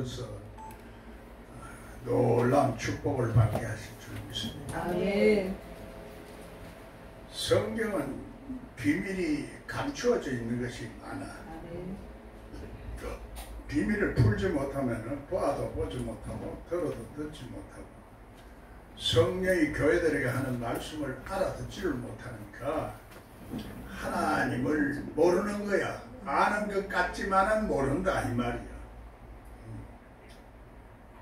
주셔서 놀라운 축복을 받게 하실 줄 믿습니다. 아멘. 성경은 비밀이 감추어져 있는 것이 많아. 아멘. 그 비밀을 풀지 못하면 봐도 보지 못하고 들어도 듣지 못하고 성령이 교회들에게 하는 말씀을 알아듣지를 못하니까 하나님을 모르는 거야. 아는 것 같지만은 모른다 이 말이야.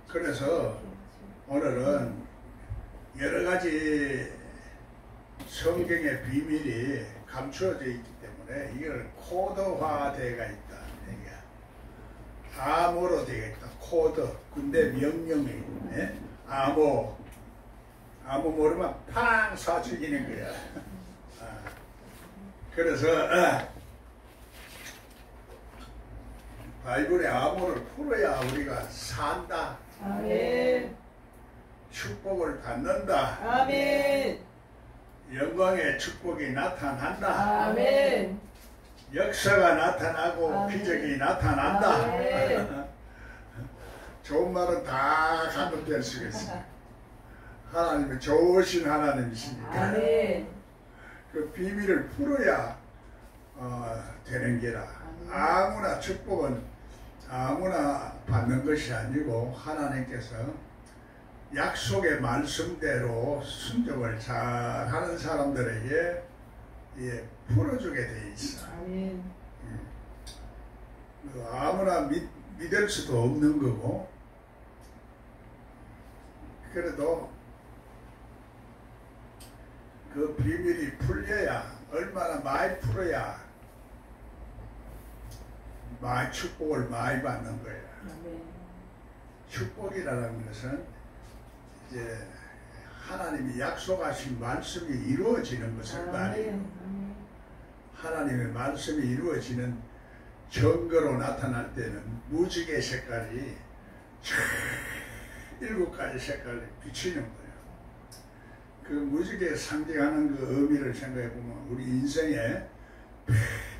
그래서 오늘은 여러 가지 성경의 비밀이 감추어져 있기 때문에 이걸 코드화되어 있다. 이게 암호로 되어 있다. 코드. 근데 명령이 암호 모르면 팡 쏴 죽이는 거야. 그래서 바이블의 암호를 풀어야 우리가 산다. 아멘. 축복을 받는다. 아멘. 영광의 축복이 나타난다. 아멘. 역사가 나타나고 아멘. 기적이 나타난다. 아멘. 좋은 말은 다 감동될 수 있어요. 하나님은 좋으신 하나님이시니까 아멘. 그 비밀을 풀어야 되는 게라. 아무나 축복은 아무나 받는 것이 아니고 하나님께서 약속의 말씀대로 순종을 잘하는 사람들에게 풀어주게 돼 있어. 아멘. 아무나 믿을 수도 없는 거고, 그래도 그 비밀이 풀려야, 얼마나 많이 풀어야 많이 축복을 많이 받는 거야. 아멘. 축복이라는 것은 이제 하나님이 약속하신 말씀이 이루어지는 것을 말이에요. 하나님의 말씀이 이루어지는 증거로 나타날 때는 무지개 색깔이 7가지 색깔이 비치는 거예요. 그 무지개 상징하는 그 의미를 생각해 보면 우리 인생에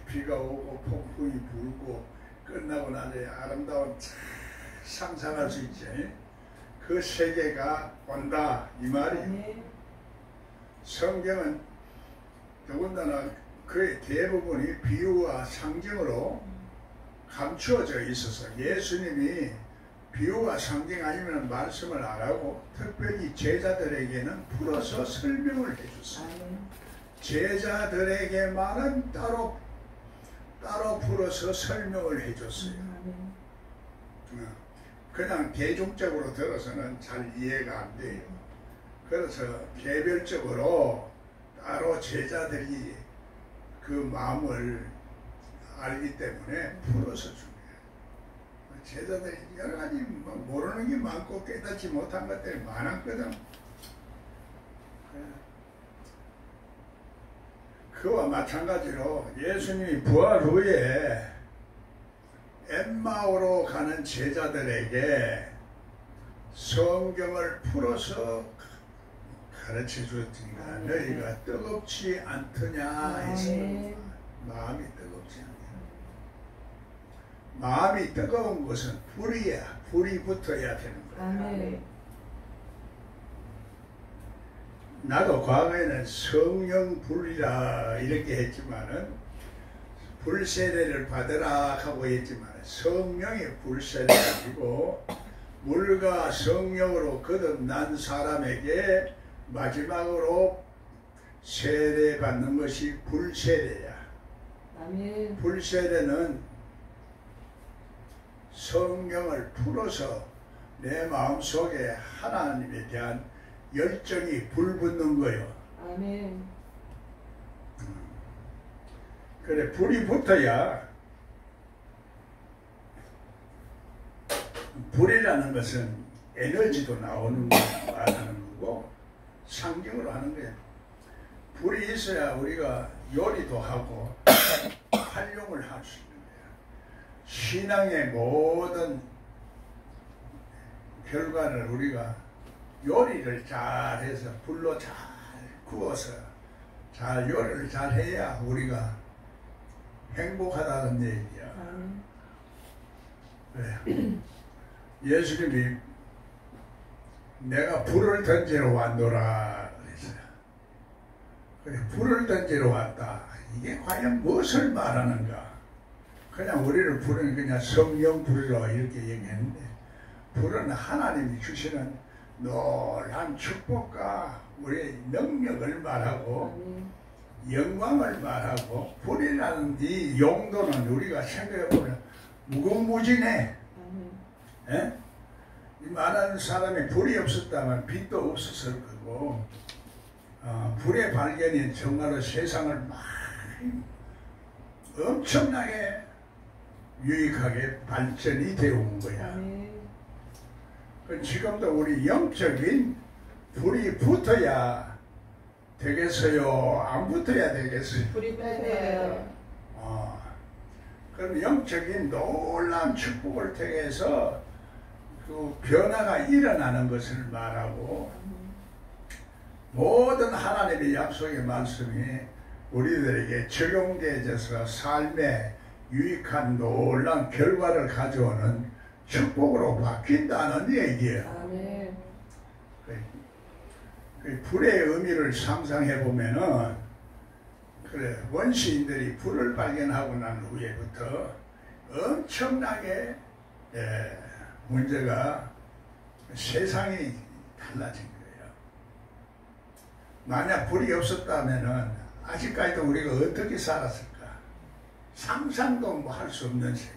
비가 오고 폭풍이 불고 끝나고 나중에 아름다운 상상할 수 있지. 그 세계가 온다 이 말이에요. 성경은 더군다나 그의 대부분이 비유와 상징으로 감추어져 있어서 예수님이 비유와 상징 아니면 말씀을 안 하고 특별히 제자들에게는 풀어서 설명을 해줬어요. 제자들에게만은 따로 풀어서 설명을 해줬어요. 그냥 대중적으로 들어서는 잘 이해가 안 돼요. 그래서 개별적으로 따로 제자들이 그 마음을 알기 때문에 풀어서 줍니다. 제자들이 여러 가지 모르는 게 많고 깨닫지 못한 것들이 많았거든. 그와 마찬가지로 예수님이 부활 후에 엠마오로 가는 제자들에게 성경을 풀어서 가르쳐 주었으니까 너희가 뜨겁지 않더냐 했습니다. 마음이 뜨겁지 않냐. 마음이 뜨거운 것은 불이야. 불이 붙어야 되는 거야. 나도 과거에는 성령 불이라 이렇게 했지만은 불세례를 받으라 하고 했지만 성령의 불세례가 아니고 물과 성령으로 거듭난 사람에게 마지막으로 세례받는 것이 불세례야. 아멘. 불세례는 성령을 풀어서 내 마음속에 하나님에 대한 열정이 불붙는 거예요. 아멘. 그래, 불이 붙어야, 불이라는 것은 에너지도 나오는 거 말하는 거고 상징으로 하는 거야. 불이 있어야 우리가 요리도 하고 활용을 할 수 있는 거야. 신앙의 모든 결과를 우리가 요리를 잘해서 불로 잘 구워서 잘 요리를 잘 해야 우리가 행복하다는 얘기야. 그래. 예수님이 내가 불을 던지러 왔노라 그랬어요. 그래, 불을 던지러 왔다. 이게 과연 무엇을 말하는가? 그냥 우리를 불은 그냥 성령 불이라 이렇게 얘기했는데, 불은 하나님이 주시는 놀란 축복과 우리의 능력을 말하고 영광을 말하고, 불이라는 이 용도는 우리가 생각해보면 무궁무진해. 예? 이 말하는 사람이 불이 없었다면 빛도 없었을 거고, 불의 발견이 정말로 세상을 많이 엄청나게 유익하게 발전이 되어 온 거야. 지금도 우리 영적인 불이 붙어야 되겠어요? 안 붙어야 되겠어요? 불이 붙어요. 그럼 영적인 놀라운 축복을 통해서 그 변화가 일어나는 것을 말하고, 모든 하나님의 약속의 말씀이 우리들에게 적용되어져서 삶에 유익한 놀라운 결과를 가져오는 축복으로 바뀐다는 얘기예요. 아멘. 그 불의 의미를 상상해 보면은, 그래, 원시인들이 불을 발견하고 난 후에부터 엄청나게 문제가, 세상이 달라진 거예요. 만약 불이 없었다면은 아직까지도 우리가 어떻게 살았을까? 상상도 뭐 할 수 없는 세계.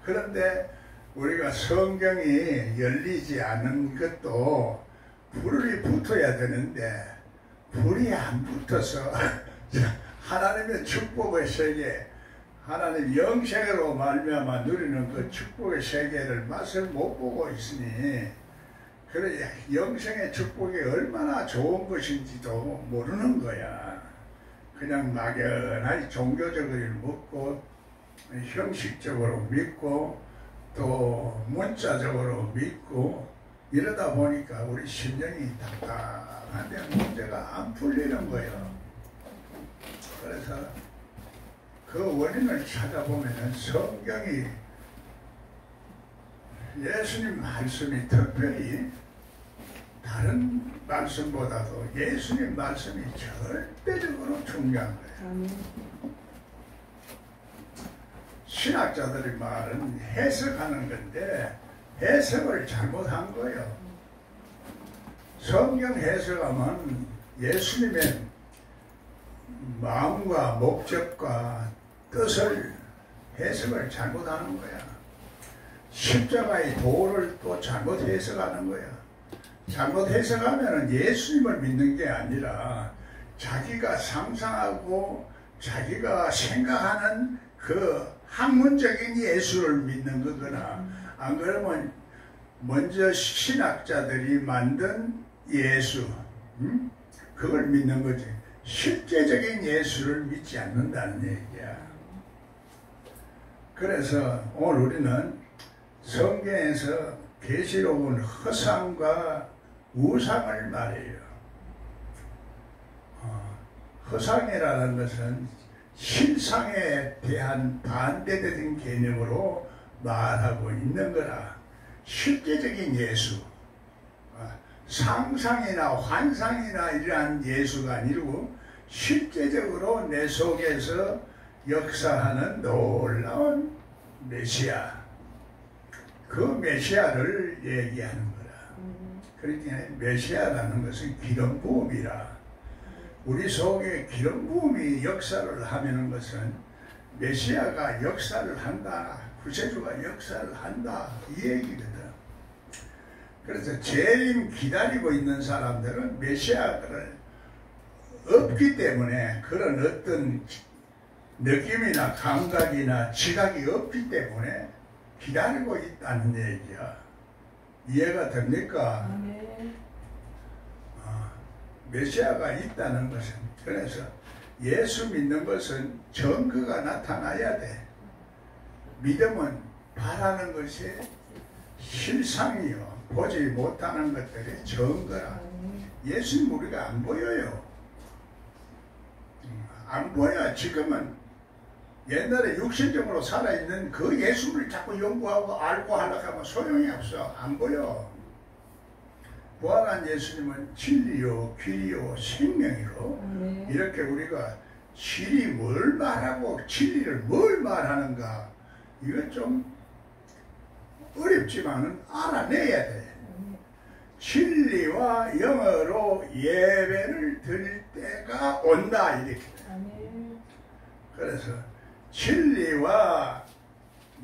그런데 우리가 성경이 열리지 않은 것도 불이 붙어야 되는데, 불이 안 붙어서 하나님의 축복의 세계, 하나님 영생으로 말미암아 누리는 그 축복의 세계를 맛을 못 보고 있으니, 그래 영생의 축복이 얼마나 좋은 것인지도 모르는 거야. 그냥 막연하게 종교적으로 먹고, 형식적으로 믿고, 또 문자적으로 믿고, 이러다 보니까 우리 심령이 답답한데 문제가 안 풀리는 거예요. 그래서 그 원인을 찾아보면 성경이, 예수님 말씀이 특별히 다른 말씀보다도 예수님 말씀이 절대적으로 중요한 거예요. 신학자들의 말은 해석하는 건데 해석을 잘못한 거예요. 성경 해석하면 예수님의 마음과 목적과 뜻을 해석을 잘못하는 거야. 십자가의 도를 또 잘못 해석하는 거야. 잘못 해석하면 예수님을 믿는 게 아니라 자기가 상상하고 자기가 생각하는 그 학문적인 예수를 믿는 거거나, 안 그러면 먼저 신학자들이 만든 예수, 그걸 믿는 거지. 실제적인 예수를 믿지 않는다는 얘기야. 그래서 오늘 우리는 성경에서 계시록은 허상과 우상을 말해요. 허상이라는 것은 실상에 대한 반대되는 개념으로 말하고 있는 거라. 실제적인 예수, 상상이나 환상이나 이러한 예수가 아니고 실제적으로 내 속에서 역사하는 놀라운 메시아, 그 메시아를 얘기하는 거라. 그러니까 메시아라는 것은 기름 부음이라. 우리 속에 기름 부음이 역사를 하는 것은 메시아가 역사를 한다, 구세주가 역사를 한다, 이 얘기거든. 그래서 재림 기다리고 있는 사람들은 메시아를 없기 때문에, 그런 어떤 느낌이나 감각이나 지각이 없기 때문에 기다리고 있다는 얘기야. 이해가 됩니까? 메시아가 있다는 것은, 그래서 예수 믿는 것은 증거가 나타나야 돼. 믿음은 바라는 것이 실상이요, 보지 못하는 것들이 증거라. 예수님 우리가 안 보여요. 안 보여. 지금은 옛날에 육신적으로 살아있는 그 예수를 자꾸 연구하고 알고 하려고 하면 소용이 없어. 안 보여. 부활한 예수님은 진리요, 길이요, 생명이로 이렇게 우리가 진리 뭘 말하고 진리를 뭘 말하는가 이건 좀 어렵지만은 알아내야 돼. 진리와 영어로 예배를 드릴 때가 온다 이렇게. 그래서 진리와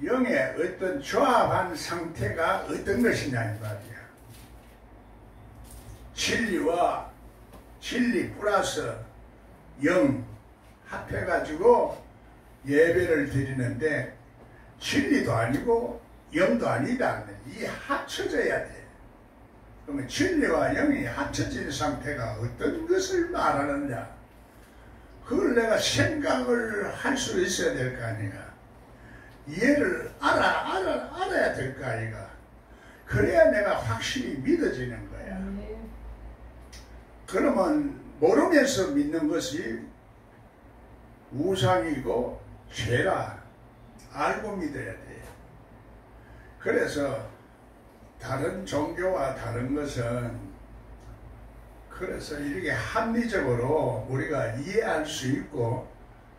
영의 어떤 조합한 상태가 어떤 것이냐 이 말이야. 진리와 진리 플러스 영 합해가지고 예배를 드리는데 진리도 아니고 영도 아니다. 이 합쳐져야 돼. 그러면 진리와 영이 합쳐진 상태가 어떤 것을 말하느냐. 그걸 내가 생각을 할 수 있어야 될 거 아니야. 이해를 알아야 될 거 아이가. 그래야 내가 확실히 믿어지는 거야. 그러면 모르면서 믿는 것이 우상이고 죄라. 알고 믿어야 돼. 그래서 다른 종교와 다른 것은 그래서 이렇게 합리적으로 우리가 이해할 수 있고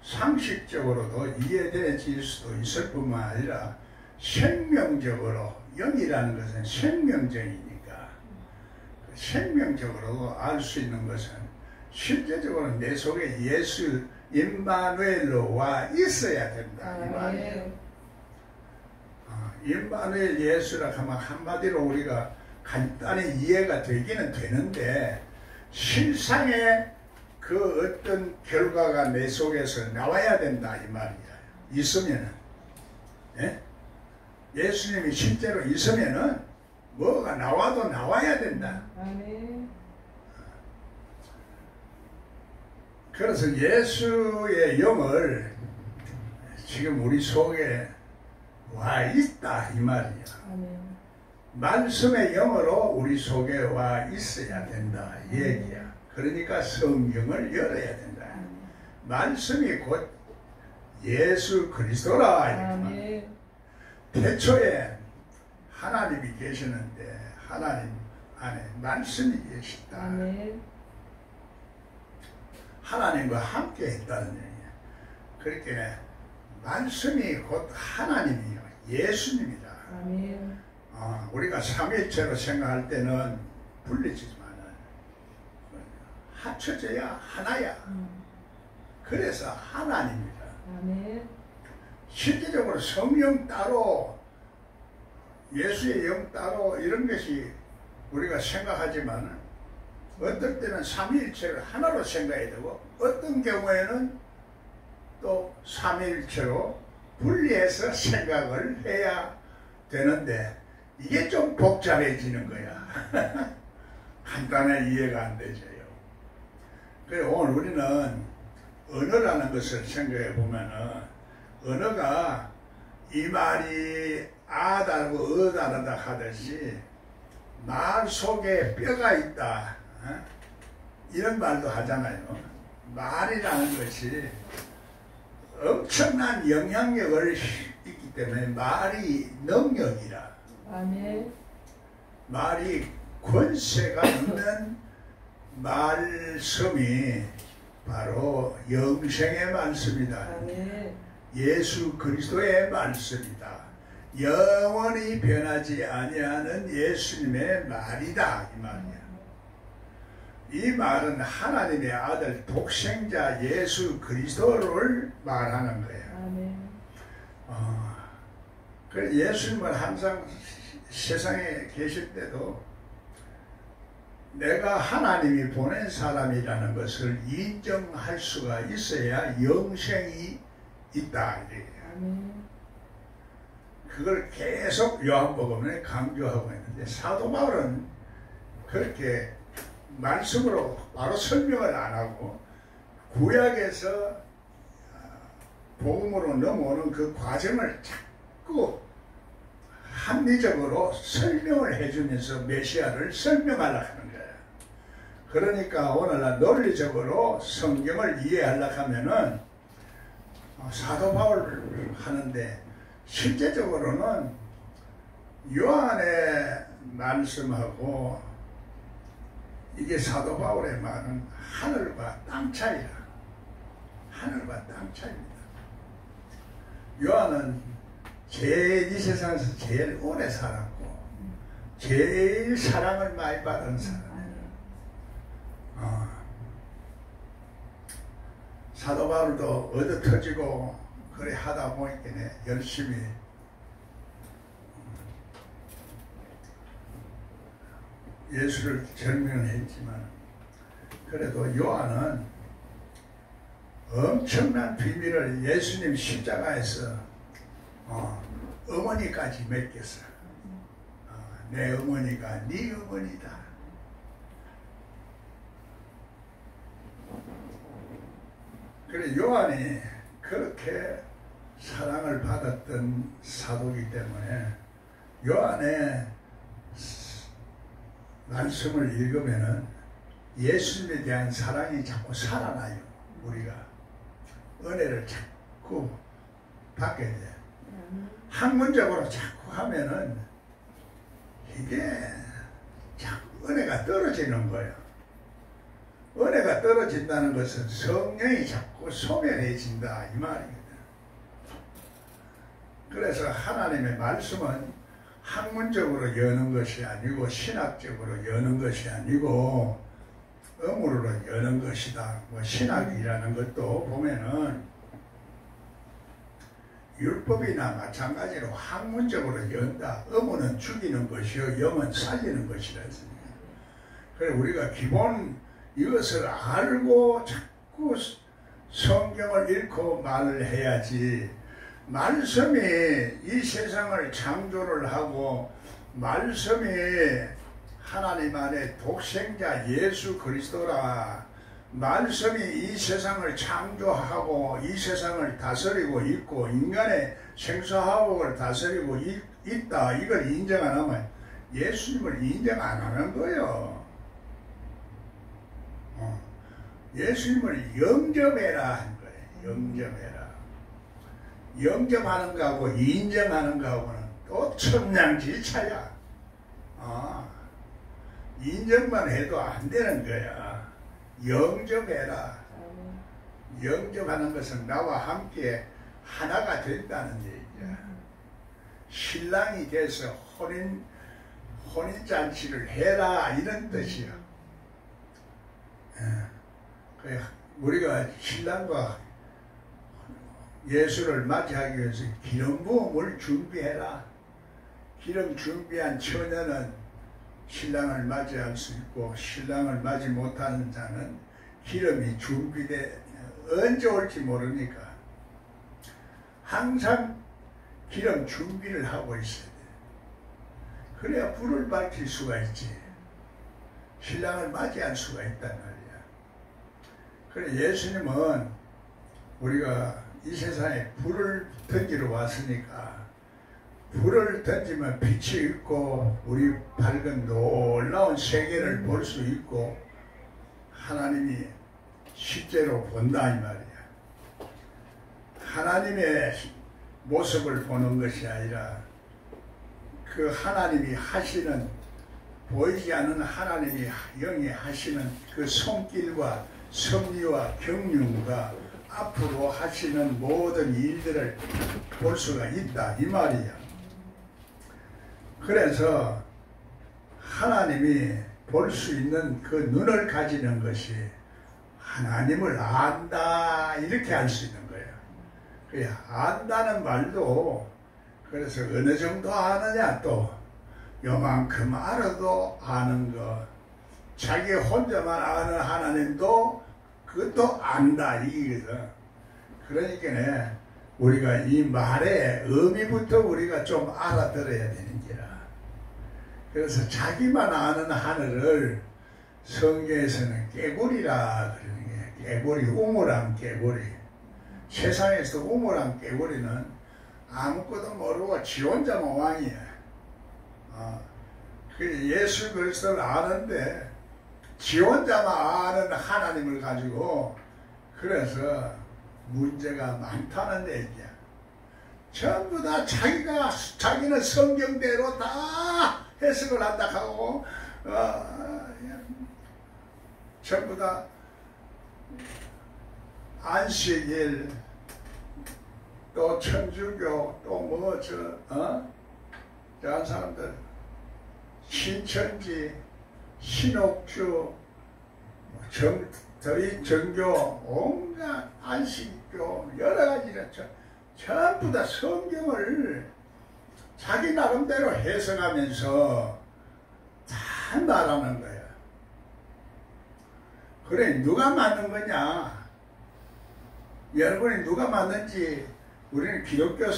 상식적으로도 이해되어질 수도 있을 뿐만 아니라 생명적으로 영이라는 것은 생명적이니까 생명적으로도 알 수 있는 것은 실제적으로 내 속에 예수 임마누엘로 와 있어야 된다 이 말이에요. 임마누엘 예수라 하면 한마디로 우리가 간단히 이해가 되기는 되는데 실상의 그 어떤 결과가 내 속에서 나와야 된다 이 말이야. 있으면은 예수님이 실제로 있으면은 뭐가 나와도 나와야 된다. 그래서 예수의 영을 지금 우리 속에 와 있다 이 말이야. 말씀의 영으로 우리 속에 와 있어야 된다 이 얘기야. 그러니까 성경을 열어야 된다. 말씀이 곧 예수 그리스도라. 태초에 하나님이 계시는데 하나님 안에 말씀이 계시다. 하나님과 함께 했다는 얘기야. 그렇게 말씀이 곧 하나님이요 예수님이다. 우리가 삼위일체로 생각할 때는 분리지만은 합쳐져야 하나야. 그래서 하나님이다. 실제적으로 성령 따로 예수의 영 따로 이런 것이 우리가 생각하지만은 어떨 때는 삼위일체를 하나로 생각해야 되고 어떤 경우에는 또 삼위일체로 분리해서 생각을 해야 되는데 이게 좀 복잡해지는 거야. 간단하게 이해가 안 되죠. 그래서 오늘 우리는 언어라는 것을 생각해 보면은 언어가 이 말이 아다르고 어다르다 하듯이 말 속에 뼈가 있다. 이런 말도 하잖아요. 말이라는 것이 엄청난 영향력을 있기 때문에 말이 능력이라. 말이 권세가 있는 말씀이 바로 영생의 말씀이다. 예수 그리스도의 말씀이다. 영원히 변하지 아니하는 예수님의 말이다 이 말이야. 이 말은 하나님의 아들 독생자 예수 그리스도를 말하는 거예요. 그래서 예수님은 항상 세상에 계실 때도 내가 하나님이 보낸 사람이라는 것을 인정할 수가 있어야 영생이 있다. 그걸 계속 요한복음에 강조하고 있는데 사도 바울은 그렇게 말씀으로 바로 설명을 안 하고 구약에서 복음으로 넘어오는 그 과정을 자꾸 합리적으로 설명을 해주면서 메시아를 설명하려고 하는 거야. 그러니까 오늘날 논리적으로 성경을 이해하려고 하면은 사도 바울을 하는데 실제적으로는 요한의 말씀하고 이게 사도 바울의 말은 하늘과 땅 차이라. 하늘과 땅 차이입니다. 요한은 이 세상에서 제일 오래 살았고 제일 사랑을 많이 받은 사람이에요. 사도 바울도 얻어 터지고 그래 하다 보니까 열심히 예수를 증명했지만 그래도 요한은 엄청난 비밀을 예수님 십자가에서 어머니까지 맺겠어. 내 어머니가 네 어머니다. 그래 요한이 그렇게 사랑을 받았던 사도이기 때문에 요한의 말씀을 읽으면은 예수님에 대한 사랑이 자꾸 살아나요. 우리가 은혜를 자꾸 받게 돼. 학문적으로 자꾸 하면은 이게 자꾸 은혜가 떨어지는 거예요. 은혜가 떨어진다는 것은 성령이 자꾸 소멸해진다 이 말입니다. 그래서 하나님의 말씀은 학문적으로 여는 것이 아니고 신학적으로 여는 것이 아니고 음으로 여는 것이다. 신학이라는 것도 보면은 율법이나 마찬가지로 학문적으로 연다. 음은 죽이는 것이요 영은 살리는 것이라 했습니다. 그래서 우리가 기본 이것을 알고 자꾸 성경을 읽고 말을 해야지. 말씀이 이 세상을 창조를 하고 말씀이 하나님 안에 독생자 예수 그리스도라. 말씀이 이 세상을 창조하고 이 세상을 다스리고 있고 인간의 생사화복을 다스리고 있다. 이걸 인정 안 하면 예수님을 인정 안 하는 거예요. 예수님을 영접해라 한 거예요. 영접해라. 영접하는 거하고 인정하는 거하고는 또 천냥지차야. 인정만 해도 안 되는 거야. 영접해라. 영접하는 것은 나와 함께 하나가 된다는 얘기야. 신랑이 돼서 혼인잔치를 해라 이런 뜻이야. 우리가 신랑과 예수를 맞이하기 위해서 기름 부음을 준비해라. 기름 준비한 처녀는 신랑을 맞이할 수 있고 신랑을 맞이 못하는 자는 기름이 준비돼 언제 올지 모르니까 항상 기름 준비를 하고 있어야 돼. 그래야 불을 밝힐 수가 있지. 신랑을 맞이할 수가 있단 말이야. 그래 예수님은 우리가 이 세상에 불을 던지러 왔으니까 불을 던지면 빛이 있고 우리 밝은 놀라운 세계를 볼 수 있고 하나님이 실제로 본다 이 말이야. 하나님의 모습을 보는 것이 아니라 그 하나님이 하시는 보이지 않는 하나님이 영이 하시는 그 손길과 섭리와 경륜과 앞으로 하시는 모든 일들을 볼 수가 있다 이 말이야. 그래서 하나님이 볼 수 있는 그 눈을 가지는 것이 하나님을 안다 이렇게 할 수 있는 거예요. 그 안다는 말도 그래서 어느 정도 아느냐 또 요만큼 알아도 아는 거 자기 혼자만 아는 하나님도 그것도 안다 이거거든. 그러니까 우리가 이 말의 의미부터 우리가 좀 알아들어야 되는 게라. 그래서 자기만 아는 하늘을 성경에서는 깨구리라 그러는 게 깨구리 우물한 깨구리. 세상에서 우물한 깨구리는 아무것도 모르고 지 혼자만 왕이야. 예수 그리스도를 아는데 지 혼자만 아는 하나님을 가지고 그래서 문제가 많다는 얘기야. 전부 다 자기는 성경대로 다 해석을 한다 하고 전부 다 안식일 또 천주교 또 뭐 저한 사람들 신천지 신옥주 저희 정교 온갖 안식교 여러 가지를 전부 다 성경을 자기 나름대로 해석하면서 다 말하는 거야. 그래 누가 맞는 거냐? 여러분이 누가 맞는지 우리는 기독교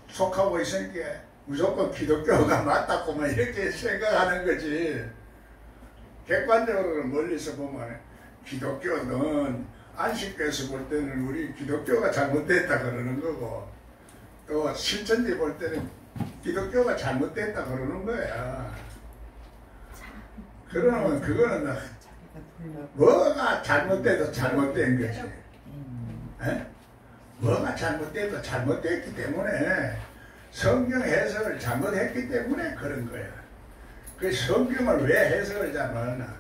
속하고 있으니까 무조건 기독교가 맞다고 막 이렇게 생각하는 거지. 객관적으로 멀리서 보면 기독교는 안식교에서 볼 때는 우리 기독교가 잘못됐다 그러는 거고 또 신천지 볼 때는 기독교가 잘못됐다 그러는 거야. 그러면 그거는 뭐가 잘못돼도 잘못된 거지. 에? 뭐가 잘못돼도 잘못됐기 때문에 성경 해석을 잘못했기 때문에 그런 거야. 그 성경을 왜 해석을 잘못하나?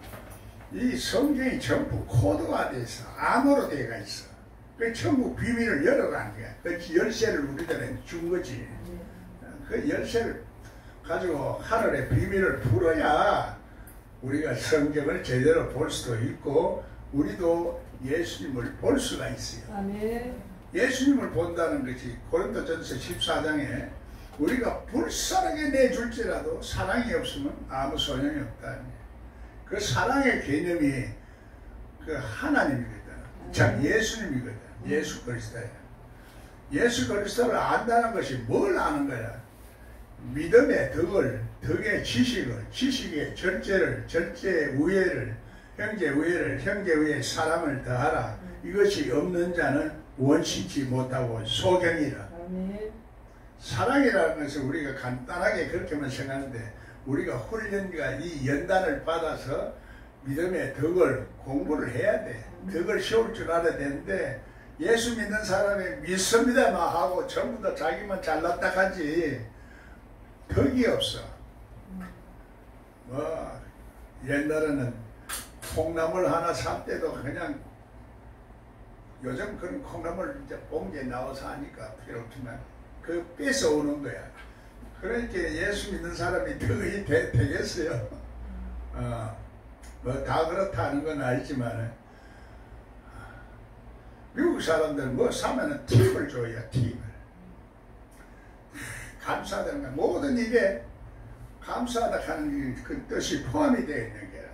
이 성경이 전부 코드가 돼 있어. 암호로 되어 있어. 그 전부 비밀을 열어간 거야. 그 열쇠를 우리들은 준 거지. 그 열쇠를 가지고 하늘의 비밀을 풀어야 우리가 성경을 제대로 볼 수도 있고 우리도 예수님을 볼 수가 있어요. 아멘. 예수님을 본다는 것이 고린도전서 14장에 우리가 불사르게 내줄지라도 사랑이 없으면 아무 소용이 없다. 그 사랑의 개념이 그 하나님이거든. 참 예수님이거든. 예수 그리스도야. 예수 그리스도를 안다는 것이 뭘 아는 거야? 믿음의 덕의 지식을, 지식의 절제의 우애를, 형제 우애의 사랑을 더하라. 이것이 없는 자는 원신치 못하고 소경이라. 아멘. 사랑이라는 것을 우리가 간단하게 그렇게만 생각하는데 우리가 훈련과 이 연단을 받아서 믿음의 덕을 공부를 해야 돼. 덕을 세울 줄 알아야 되는데 예수 믿는 사람이 믿습니다만 하고 전부 다 자기만 잘났다 하지 덕이 없어. 뭐 옛날에는 콩나물 하나 살 때도 그냥 요즘 그런 콩나물 이제 봉지에 나와서 하니까 필요 없지만 그 뺏어오는 거야. 그러니까 예수 믿는 사람이 덕이 되겠어요. 뭐 다 그렇다는 건 알지만 미국 사람들 뭐 사면은 팁을 줘야 팁을. 감사하다는 건 모든 일에 감사하다 하는 그 뜻이 포함이 되어 있는 게라.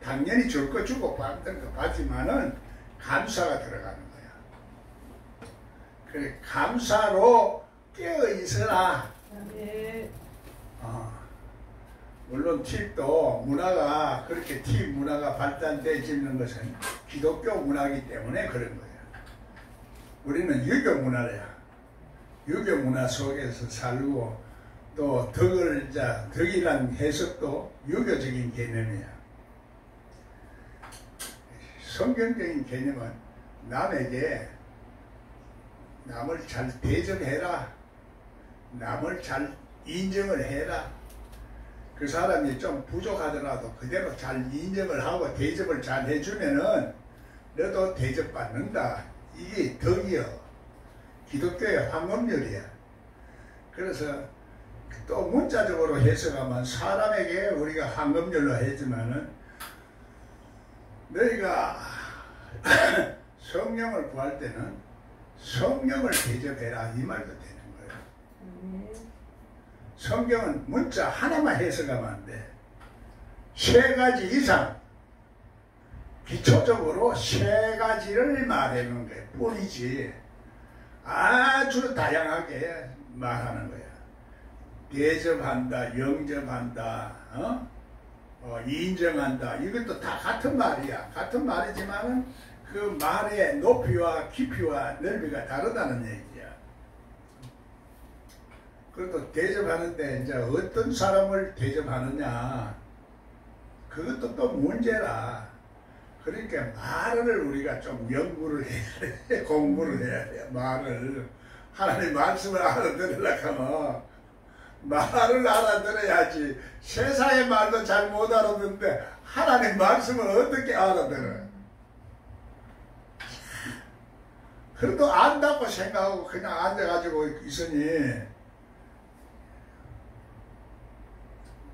당연히 줄 거 주고 받는 거 받지만은 감사가 들어가는 거야. 그래 감사로 깨어 있으라. 네. 물론 팁도 문화가 그렇게 팁 문화가 발달되어지는 것은 기독교 문화이기 때문에 그런 거야. 우리는 유교 문화야. 유교 문화 속에서 살고 또 덕이란 해석도 유교적인 개념이야. 성경적인 개념은 남에게 남을 잘 대접해라. 남을 잘 인정을 해라. 그 사람이 좀 부족하더라도 그대로 잘 인정을 하고 대접을 잘 해주면은 너도 대접받는다. 이게 덕이요. 기독교의 황금률이야. 그래서 또 문자적으로 해석하면 사람에게 우리가 황금률로 했지만은 너희가 성령을 구할 때는 성령을 대접해라 이 말도 되는 거예요. 성경은 문자 하나만 해석하면 안 돼. 3가지 이상 기초적으로 3가지를 말하는 거예요. 뿐이지 아주 다양하게 말하는 거야. 대접한다, 영접한다, 인정한다. 이것도 다 같은 말이야. 같은 말이지만 그 말의 높이와 깊이와 넓이가 다르다는 얘기야. 그것도 대접하는데 이제 어떤 사람을 대접하느냐 그것도 또 문제라. 그러니까 말을 우리가 좀 연구를 해야 돼. 공부를 해야 돼. 말을. 하나님 말씀을 알아들으려고 하면 말을 알아들어야지. 세상의 말도 잘 못 알아듣는데 하나님 말씀을 어떻게 알아들어요? 그래도 안다고 생각하고 그냥 앉아가지고 있으니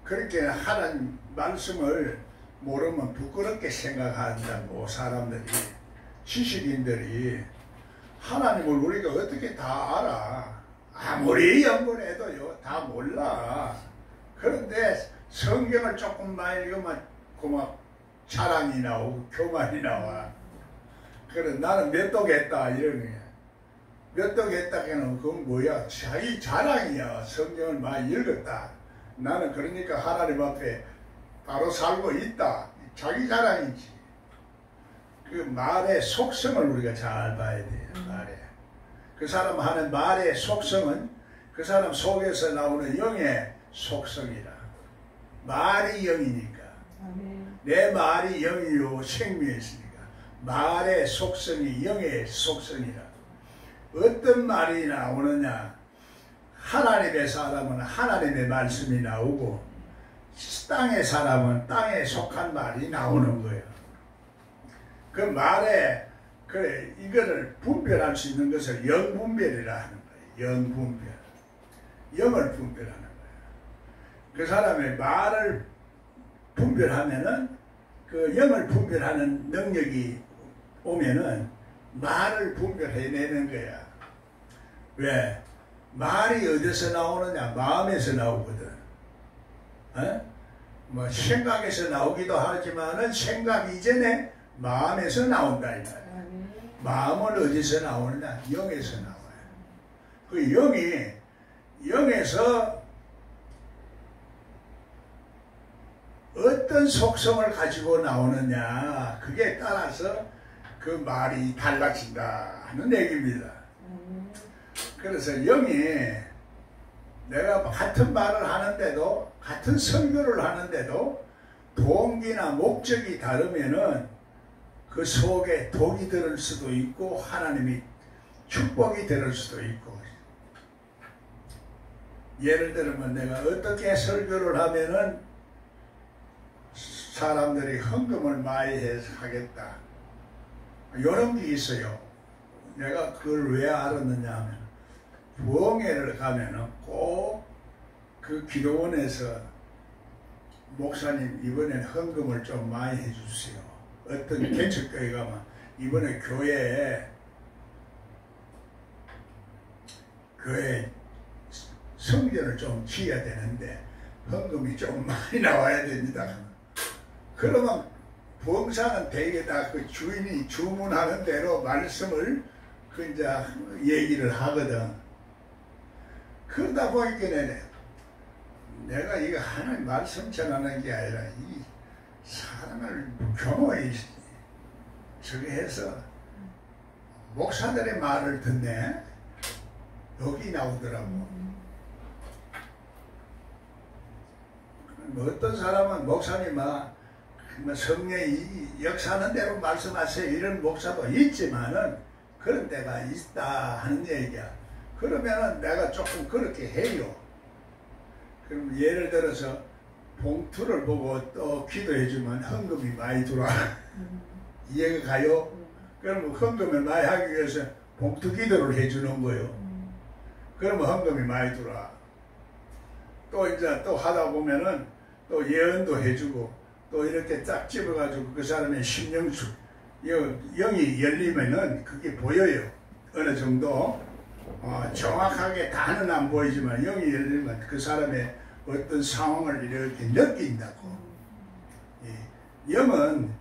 그렇게 하나님 말씀을 모르면 부끄럽게 생각한다고 사람들이, 지식인들이. 하나님을 우리가 어떻게 다 알아? 아무리 연구해도요 다 몰라. 그런데 성경을 조금만 읽으면 그만 자랑이 나오고 교만이 나와. 그래 나는 몇 독 했다 이러는 거야. 몇 독 했다 하면 그건 뭐야? 자기 자랑이야. 성경을 많이 읽었다. 나는 그러니까 하나님 앞에 바로 살고 있다. 자기 자랑이지. 그 말의 속성을 우리가 잘 봐야 돼요. 말에. 그 사람 하는 말의 속성은 그 사람 속에서 나오는 영의 속성이라. 말이 영이니까. 내 말이 영이요 생명이니까. 말의 속성이 영의 속성이라. 어떤 말이 나오느냐? 하나님의 사람은 하나님의 말씀이 나오고 땅의 사람은 땅에 속한 말이 나오는 거예요. 그 말에 그래 이거를 분별할 수 있는 것을 영분별이라 하는 거예요. 영분별. 영을 분별하는 거예요. 그 사람의 말을 분별하면은 그 영을 분별하는 능력이 오면은 말을 분별해내는 거야. 왜? 말이 어디서 나오느냐? 마음에서 나오거든. 어? 뭐 생각에서 나오기도 하지만은 생각 이전에 마음에서 나온다 이 말이야. 마음은 어디서 나오느냐? 영에서 나와요. 그 영에서 어떤 속성을 가지고 나오느냐, 그게 따라서 그 말이 달라진다 하는 얘기입니다. 그래서 영이 내가 같은 말을 하는데도, 같은 설교를 하는데도 동기나 목적이 다르면은 그 속에 독이 들을 수도 있고 하나님이 축복이 들을 수도 있고. 예를 들면 내가 어떻게 설교를 하면은 사람들이 헌금을 많이 해서 하겠다. 이런 게 있어요. 내가 그걸 왜 알았느냐 하면 부흥회를 가면은 꼭 그 기도원에서 목사님 이번엔 헌금을 좀 많이 해주세요. 어떤 개척교회 가면 이번에 교회 성전을 좀 지어야 되는데 헌금이 좀 많이 나와야 됩니다. 그러면 부흥사는 대개 다 그 주인이 주문하는 대로 말씀을 그 이제 얘기를 하거든. 그러다 보니까 내가 이거 하나님 말씀 전하는 게 아니라 이 사람을 교모에 저기 해서 목사들의 말을 듣네. 여기 나오더라고. 어떤 사람은 목사님아 성령이 역사하는 대로 말씀하세요 이런 목사도 있지만은 그런 데가 있다 하는 얘기야. 그러면은 내가 조금 그렇게 해요. 그럼 예를 들어서 봉투를 보고 또 기도해주면 헌금이 많이 들어와. 이해가 가요? 그러면 헌금을 많이 하기 위해서 봉투 기도를 해주는 거예요. 그러면 헌금이 많이 들어와. 또 이제 또 하다 보면은 또 예언도 해주고 또 이렇게 딱 집어가지고 그 사람의 심령수 영이 열리면은 그게 보여요. 어느 정도 정확하게 다는 안 보이지만 영이 열리면 그 사람의 어떤 상황을 이렇게 느낀다고. 영은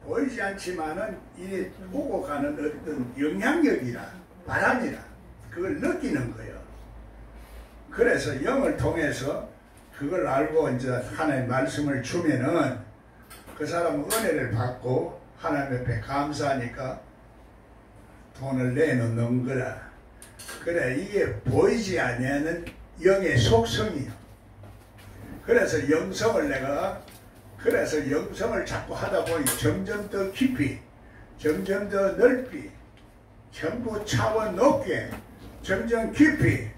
보이지 않지만은 이 오고 가는 어떤 영향력이라 바람이라 그걸 느끼는 거예요. 그래서 영을 통해서 그걸 알고 이제 하나님의 말씀을 주면은 그 사람은 은혜를 받고 하나님 앞에 감사하니까 돈을 내놓는 거라. 그래 이게 보이지 아니하는 영의 속성이요. 그래서 영성을 내가 그래서 영성을 자꾸 하다 보니 점점 더 깊이, 점점 더 넓이, 전부 차원 높게, 점점 깊이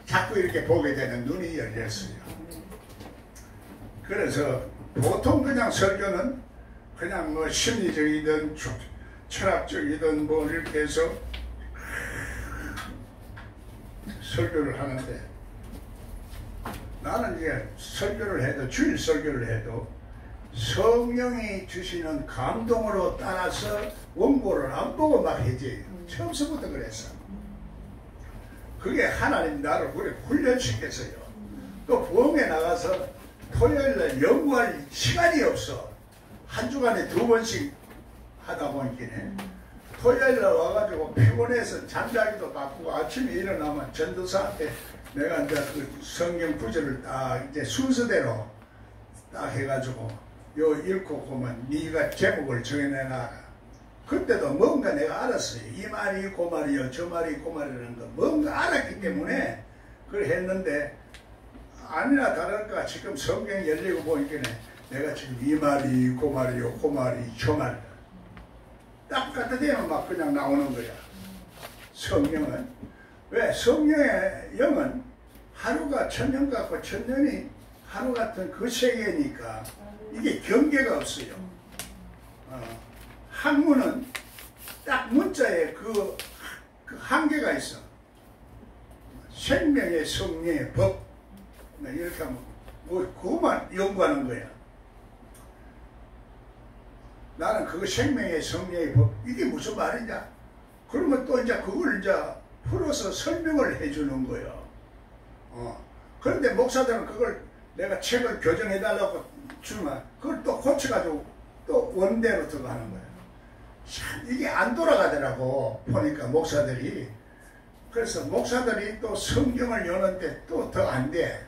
자꾸 이렇게 보게 되는 눈이 열렸어요. 그래서 보통 그냥 설교는 그냥 뭐 심리적이든 철학적이든 뭐 이렇게 해서 설교를 하는데, 나는 이제 설교를 해도, 주일 설교를 해도 성령이 주시는 감동으로 따라서 원고를 안 보고 막 해줘요. 처음서부터 그랬어. 그게 하나님 나를 우리 훈련시켰어요. 또 부흥에 나가서 토요일날 연구할 시간이 없어. 한 주간에 2번씩 하다 보니까 토요일날 와가지고 피곤해서 잠자기도 바쁘고, 아침에 일어나면 전도사한테 내가 이제 그 성경 구절을 딱 이제 순서대로 딱 해가지고 요 읽고 보면 네가 제목을 정해내놔라. 그때도 뭔가 내가 알았어요. 이 말이 그 말이요, 저 말이 그 말이라는 거 뭔가 알았기 때문에 그걸 했는데, 아니나 다를까 지금 성경 열리고 보니까 내가 지금 이 말이 그 말이요, 그 말이 저 말이다. 딱 갖다 대면 막 그냥 나오는 거야. 성령은. 왜? 성령의 영은 하루가 천년 같고 천년이 하루 같은 그 세계니까 이게 경계가 없어요. 학문은 딱 문자에 그 한계가 있어. 생명의 성령의 법. 이렇게 하면 그것만 연구하는 거야. 나는 그 생명의 성령의 법, 이게 무슨 말이냐? 그러면 또 이제 그걸 이제 풀어서 설명을 해주는 거예요. 그런데 목사들은 그걸 내가 책을 교정해달라고 주면 그걸 또 고쳐가지고 또 원대로 들어가는 거예요. 참 이게 안 돌아가더라고 보니까 목사들이. 그래서 목사들이 또 성경을 여는데 또 더 안 돼.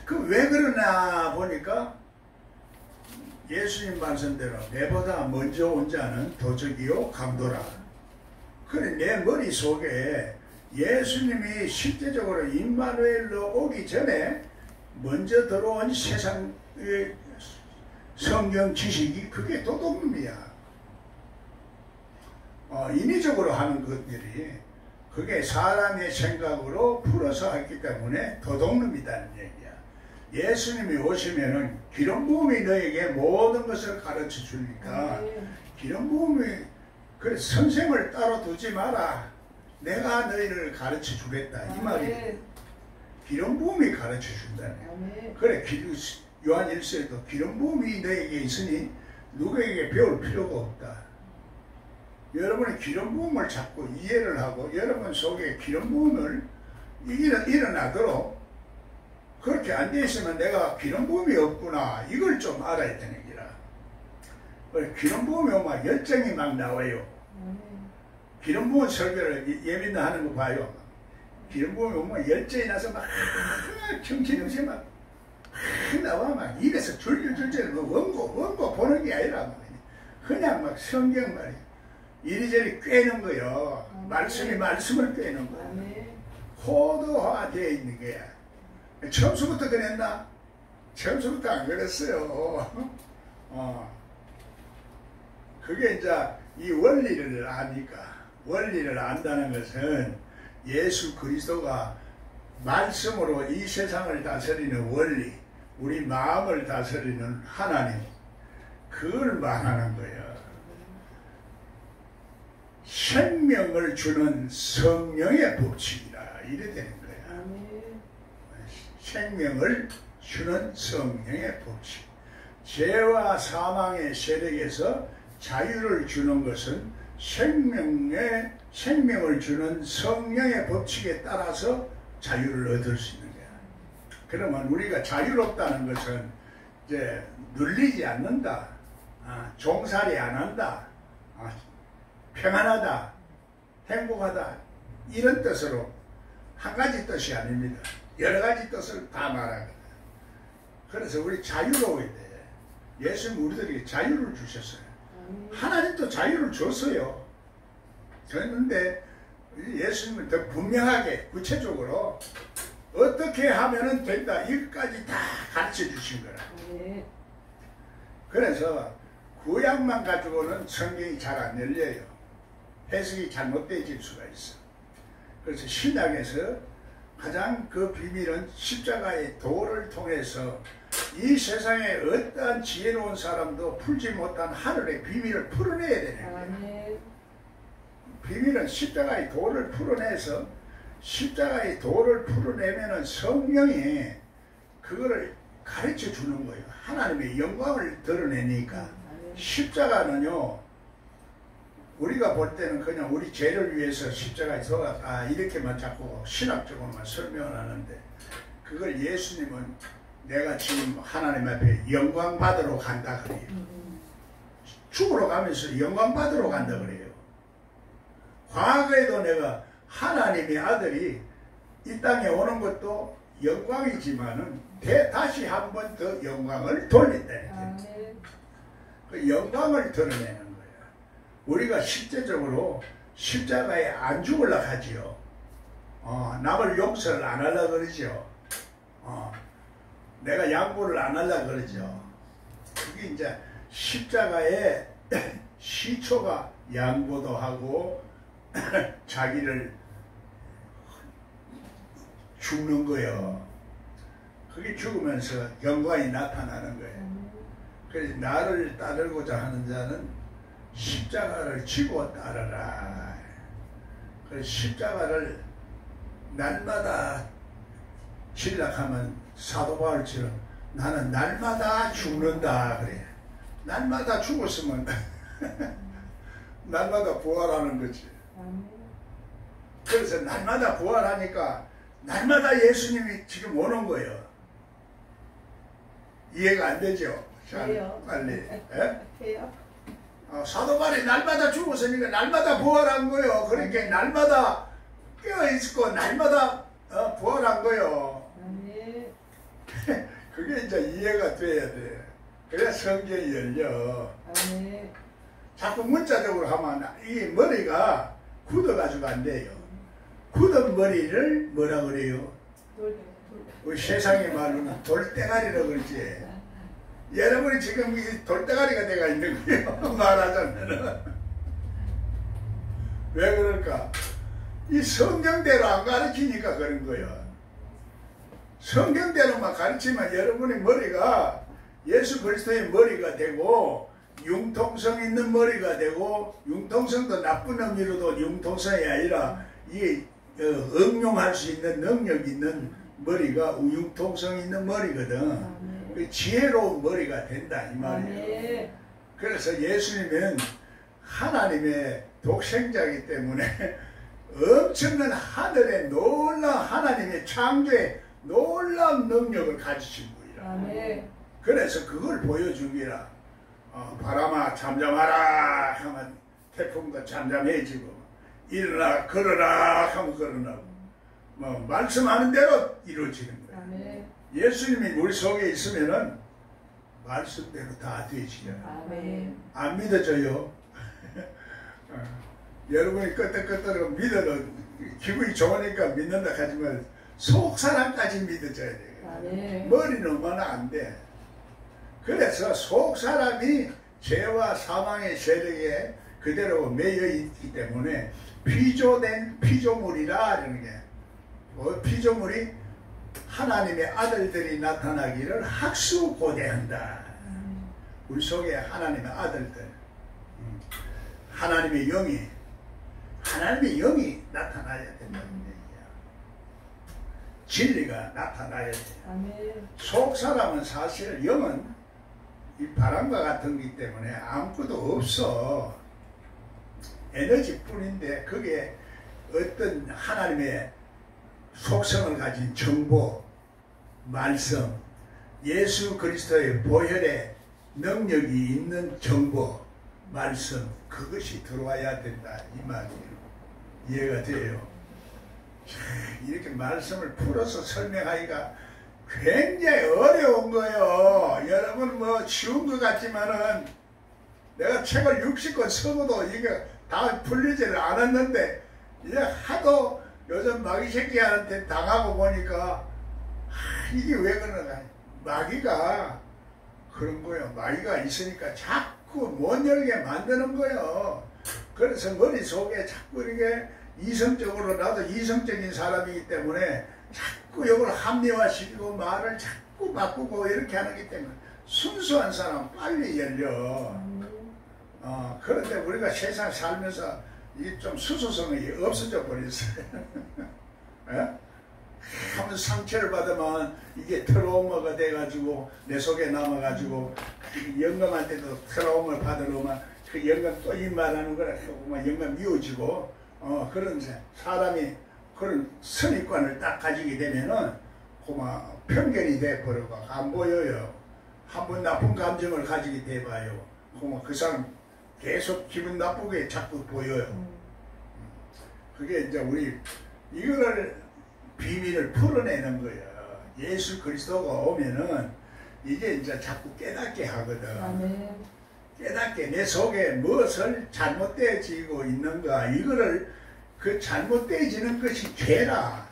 그 왜 그러나 보니까 예수님 말씀대로 내보다 먼저 온 자는 도적이요 강도라. 그래 내 머릿속에 예수님이 실제적으로 임마누엘로 오기 전에 먼저 들어온 세상의 성경 지식이 그게 도둑놈이야. 인위적으로 하는 것들이 그게 사람의 생각으로 풀어서 했기 때문에 도둑놈이라는 얘기야. 예수님이 오시면은 기름 부음이 너에게 모든 것을 가르쳐 주니까 기름 부음이 그래 선생을 따로 두지 마라. 내가 너희를 가르쳐 주겠다 이 말이에요. 기름 부음이 가르쳐 준다네. 그래 요한 1서에도 기름 부음이 너에게 있으니 누구에게 배울 필요가 없다. 여러분이 기름 부음을 자꾸 이해를 하고 여러분 속에 기름 부음을 일어나도록 그렇게 안 돼 있으면 내가 기름 부음이 없구나 이걸 좀 알아야 되는 기라. 기름 부음이 오면 열정이 막 나와요. 기름 부음 설교를 예민나 하는 거 봐요. 기름 부음이 오면 열정이 나서 막 정신없이 막 나와 막 입에서 줄줄줄줄 원고 보는 게 아니라 그냥 막 성경 말이야. 이리저리 꿰는 거요. 말씀이 말씀을 꿰는 거야. 코드화되어 있는 거야. 처음부터 그랬나? 처음부터 안 그랬어요. 그게 이제 이 원리를 아니까, 원리를 안다는 것은 예수 그리스도가 말씀으로 이 세상을 다스리는 원리, 우리 마음을 다스리는 하나님, 그걸 말하는 거예요. 생명을 주는 성령의 법칙이라 이래 되는 거야. 생명을 주는 성령의 법칙. 죄와 사망의 세력에서 자유를 주는 것은 생명을 주는 성령의 법칙에 따라서 자유를 얻을 수 있는 거야. 그러면 우리가 자유롭다는 것은 이제 눌리지 않는다, 종살이 안 한다, 평안하다, 행복하다 이런 뜻으로 한 가지 뜻이 아닙니다. 여러 가지 뜻을 다 말하거든. 그래서 우리 자유로워야 돼. 예수님 우리들에게 자유를 주셨어요. 하나님도 자유를 줬어요. 줬는데 예수님은 더 분명하게 구체적으로 어떻게 하면 된다 이것까지 다 가르쳐 주신 거라. 그래서 구약만 가지고는 성경이 잘 안 열려요. 해석이 잘못되어질 수가 있어. 그래서 신약에서 가장 그 비밀은 십자가의 도를 통해서 이 세상에 어떠한 지혜로운 사람도 풀지 못한 하늘의 비밀을 풀어내야 되는 거예요. 비밀은 십자가의 도를 풀어내서 십자가의 도를 풀어내면은 성령이 그거를 가르쳐 주는 거예요. 하나님의 영광을 드러내니까. 십자가는요, 우리가 볼 때는 그냥 우리 죄를 위해서 십자가에 서갔다 이렇게만 자꾸 신학적으로만 설명을 하는데, 그걸 예수님은 내가 지금 하나님 앞에 영광 받으러 간다 그래요. 죽으러 가면서 영광 받으러 간다 그래요. 과거에도 내가 하나님의 아들이 이 땅에 오는 것도 영광이지만은 다시 한 번 더 영광을 돌린다. 그 영광을 드러내는 거야. 우리가 실제적으로 십자가에 안 죽으려고 하지요. 남을 용서를 안 하려고 그러죠. 내가 양보를 안 하려고 그러죠. 그게 이제 십자가에 시초가 양보도 하고 자기를 죽는 거예요. 그게 죽으면서 영광이 나타나는 거예요. 그래서 나를 따르고자 하는 자는 십자가를 지고 따르라. 그래서 십자가를 날마다 질락하면 사도 바울처럼 나는 날마다 죽는다 그래. 날마다 죽었으면 날마다 부활하는 거지. 그래서 날마다 부활하니까 날마다 예수님이 지금 오는 거예요. 이해가 안 되죠? 자, 빨리. 해요. 사도 바울이 날마다 죽었으니까 날마다 부활한 거예요. 그러니까 날마다 깨어있고 날마다 부활한 거예요. 그게 이제 이해가 돼야 돼. 그래야 성경이 열려. 자꾸 문자적으로 하면 이 머리가 굳어가지고 안 돼요. 굳은 머리를 뭐라 그래요? 우리 세상의 말로는 돌대가리라고 그러지. 여러분이 지금 이 돌대가리가 돼가 있는 거예요. 말하자면. 왜 그럴까? 이 성경대로 안 가르치니까 그런 거예요. 성경대로만 가르치면 여러분의 머리가 예수 그리스도의 머리가 되고 융통성 있는 머리가 되고, 융통성도 나쁜 의미로도 융통성이 아니라 이 응용할 수 있는 능력 있는 머리가 융통성 있는 머리거든. 지혜로운 머리가 된다 이 말이에요. 그래서 예수님은 하나님의 독생자이기 때문에 엄청난 하늘의 놀라운 하나님의 창조의 놀라운 능력을 가지신 분이라. 그래서 그걸 보여주기라. 바람아 잠잠하라 하면 태풍도 잠잠해지고, 일어나 걸어라 하면 걸어나고, 말씀하는 대로 이루어지는 거예요. 예수님이 우리 속에 있으면은 말씀대로 다 되지요. 안 믿어져요. 여러분이 끄떡끄떡하고 믿어도 기분이 좋으니까 믿는다 하지만 속 사람까지 믿어져야 돼요. 머리는 얼마나 안 돼. 그래서 속 사람이 죄와 사망의 세력에 그대로 매여 있기 때문에 피조된 피조물이라 이러는 게, 피조물이 하나님의 아들들이 나타나기를 학수고대한다. 우리 속에 하나님의 아들들, 하나님의 영이 나타나야 된다는 얘기야. 진리가 나타나야 돼. 속 사람은 사실 영은 이 바람과 같은 거기 때문에 아무것도 없어. 에너지뿐인데 그게 어떤 하나님의 속성을 가진 정보, 말씀, 예수 그리스도의 보혈의 능력이 있는 정보, 말씀, 그것이 들어와야 된다 이 말이에요. 이해가 돼요? 이렇게 말씀을 풀어서 설명하기가 굉장히 어려운 거예요. 여러분 뭐 쉬운 것 같지만은 내가 책을 60권 써도 이게 다 풀리지를 않았는데, 이제 하도 요즘 마귀 새끼한테 당하고 보니까 이게 왜 그러나, 마귀가 그런 거요. 마귀가 있으니까 자꾸 못 열게 만드는 거요. 그래서 머릿속에 자꾸 이렇게 이성적으로, 나도 이성적인 사람이기 때문에 자꾸 이걸 합리화시키고 말을 자꾸 바꾸고 이렇게 하기 때문에 순수한 사람은 빨리 열려. 그런데 우리가 세상 살면서 이게 좀 수수성이 없어져 버렸어요. 한번 상처를 받으면 이게 트라우마가 돼가지고 내 속에 남아가지고 영감한테도 트라우마를 받으려면 그 영감 또 이 말하는 거라 하고 영감 미워지고 그런 사람이 그런 선입관을 딱 가지게 되면은 고막 편견이 돼버리고 안 보여요. 한번 나쁜 감정을 가지게 돼봐요. 고막 그 사람 계속 기분 나쁘게 자꾸 보여요. 그게 이제 우리 이거를 비밀을 풀어내는 거야. 예수 그리스도가 오면은 이게 이제 자꾸 깨닫게 하거든. 아멘. 깨닫게 내 속에 무엇을 잘못되어지고 있는가, 이거를 그 잘못되어지는 것이 죄라.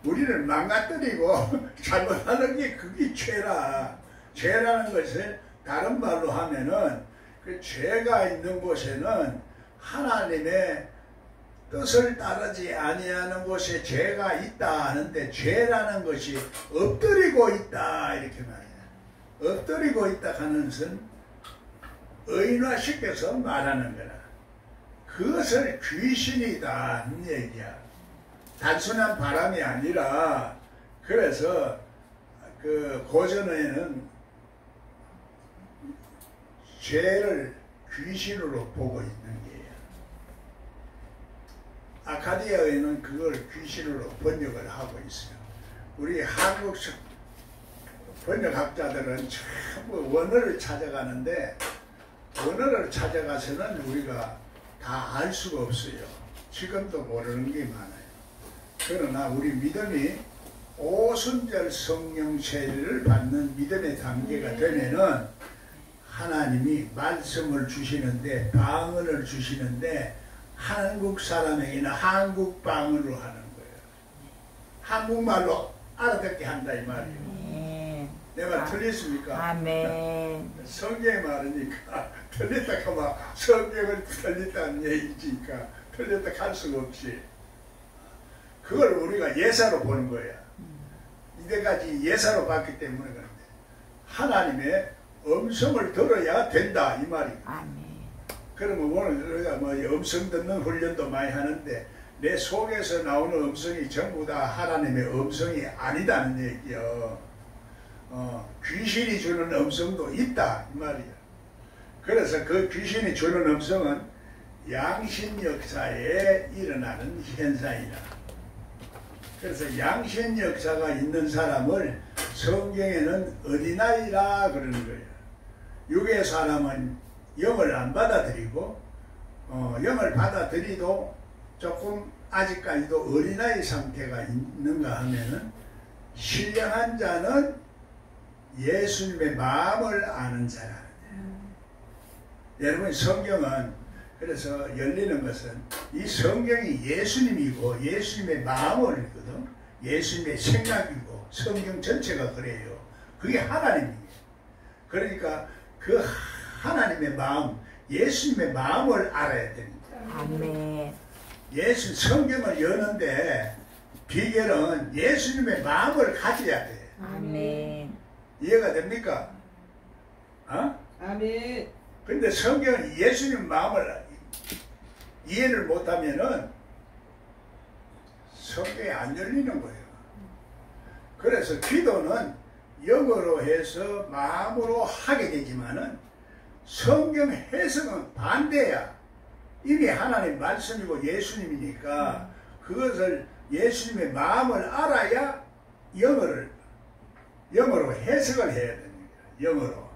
우리를 망가뜨리고 잘못하는 게 그게 죄라. 죄라는 것을 다른 말로 하면은 그 죄가 있는 곳에는 하나님의 뜻을 따르지 아니하는 곳에 죄가 있다 하는데, 죄라는 것이 엎드리고 있다 이렇게 말이야. 엎드리고 있다 하는 것은 의인화시켜서 말하는 거라. 그것을 귀신이다 하는 얘기야. 단순한 바람이 아니라, 그래서 그 고전에는 죄를 귀신으로 보고 있는 게요. 아카디아에는 그걸 귀신으로 번역을 하고 있어요. 우리 한국 번역학자들은 전부 원어를 찾아가는데, 원어를 찾아가서는 우리가 다 알 수가 없어요. 지금도 모르는 게 많아요. 그러나 우리 믿음이 오순절 성령 세례를 받는 믿음의 단계가 되면은 하나님이 말씀을 주시는데, 방언을 주시는데 한국 사람에게는 한국 방언으로 하는 거예요. 한국말로 알아듣게 한다 이 말이에요. 내 말 틀렸습니까? 아멘. 성경의 말이니까 틀렸다 하면 성경을 틀렸다는 얘기니까 틀렸다 할 수가 없지. 그걸 우리가 예사로 보는 거야. 이때까지 예사로 봤기 때문에 그런데 하나님의 음성을 들어야 된다 이 말이에요. 아멘. 그러면 오늘 우리가 뭐 음성 듣는 훈련도 많이 하는데, 내 속에서 나오는 음성이 전부 다 하나님의 음성이 아니다는 얘기요. 귀신이 주는 음성도 있다 이 말이야. 그래서 그 귀신이 주는 음성은 양신 역사에 일어나는 현상이다. 그래서 양신 역사가 있는 사람을 성경에는 어린아이라 그러는 거예요. 육의 사람은 영을 안 받아들이고, 영을 받아들이도 조금 아직까지도 어린아이 상태가 있는가 하면은, 신령한 자는 예수님의 마음을 아는 자라. 여러분, 성경은 그래서 열리는 것은 이 성경이 예수님이고 예수님의 마음이거든. 예수님의 생각이고 성경 전체가 그래요. 그게 하나님이에요. 그러니까 그 하나님의 마음, 예수님의 마음을 알아야 됩니다. 아멘. 예수 성경을 여는데 비결은 예수님의 마음을 가져야 돼. 아멘. 이해가 됩니까? 아멘. 근데 성경은 예수님 마음을 이해를 못하면은 성경이 안 열리는 거예요. 그래서 기도는 영어로 해서 마음으로 하게 되지만은 성경 해석은 반대야. 이미 하나님 말씀이고 예수님이니까 그것을 예수님의 마음을 알아야 영어로 해석을 해야 됩니다. 영어로.